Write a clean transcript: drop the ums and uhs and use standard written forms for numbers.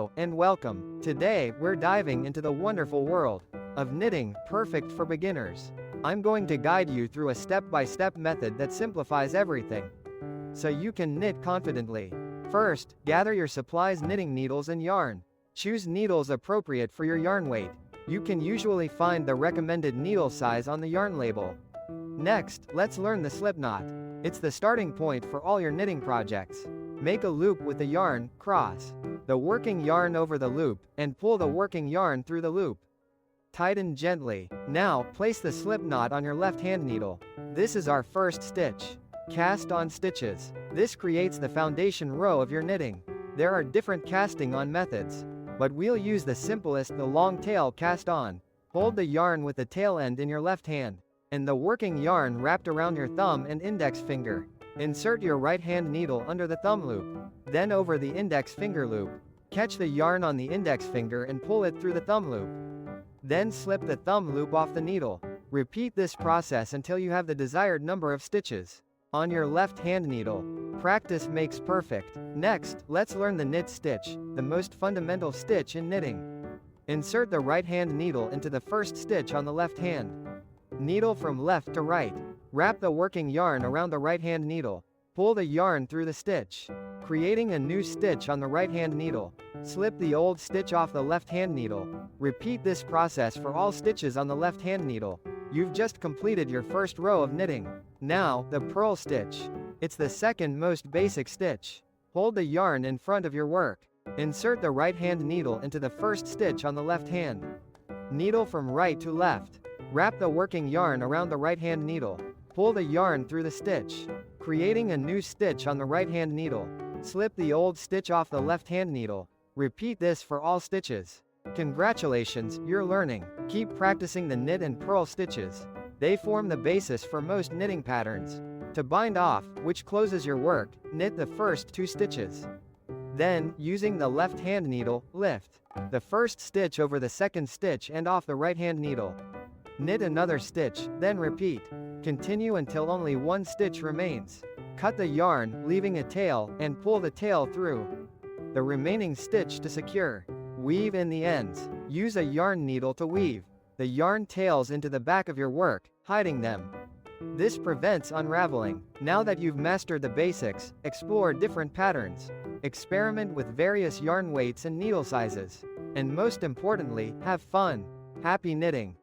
And welcome. Today, we're diving into the wonderful world of knitting, perfect for beginners. I'm going to guide you through a step-by-step method that simplifies everything, so you can knit confidently. First, gather your supplies: knitting needles and yarn. Choose needles appropriate for your yarn weight. You can usually find the recommended needle size on the yarn label. Next, let's learn the slip knot. It's the starting point for all your knitting projects. Make a loop with the yarn, cross the working yarn over the loop, and pull the working yarn through the loop. Tighten gently. Now, place the slip knot on your left hand needle. This is our first stitch. Cast on stitches. This creates the foundation row of your knitting. There are different casting on methods, but we'll use the simplest, the long tail cast on. Hold the yarn with the tail end in your left hand, and the working yarn wrapped around your thumb and index finger. Insert your right hand needle under the thumb loop, then over the index finger loop. Catch the yarn on the index finger and pull it through the thumb loop. Then slip the thumb loop off the needle. Repeat this process until you have the desired number of stitches on your left hand needle. Practice makes perfect. Next, let's learn the knit stitch, the most fundamental stitch in knitting. Insert the right hand needle into the first stitch on the left hand. Needle from left to right. Wrap the working yarn around the right hand needle. Pull the yarn through the stitch, creating a new stitch on the right hand needle. Slip the old stitch off the left hand needle. Repeat this process for all stitches on the left hand needle. You've just completed your first row of knitting. Now, the purl stitch. It's the second most basic stitch. Hold the yarn in front of your work. Insert the right hand needle into the first stitch on the left hand. Needle from right to left. Wrap the working yarn around the right hand needle. Pull the yarn through the stitch, creating a new stitch on the right hand needle. Slip the old stitch off the left hand needle. Repeat this for all stitches. Congratulations, you're learning. Keep practicing the knit and purl stitches. They form the basis for most knitting patterns. To bind off, which closes your work, knit the first 2 stitches. Then, using the left hand needle, lift the first stitch over the second stitch and off the right hand needle. Knit another stitch, then repeat. Continue until only 1 stitch remains. Cut the yarn, leaving a tail, and pull the tail through the remaining stitch to secure. Weave in the ends. Use a yarn needle to weave the yarn tails into the back of your work, hiding them. This prevents unraveling. Now that you've mastered the basics, explore different patterns. Experiment with various yarn weights and needle sizes. And most importantly, have fun. Happy knitting!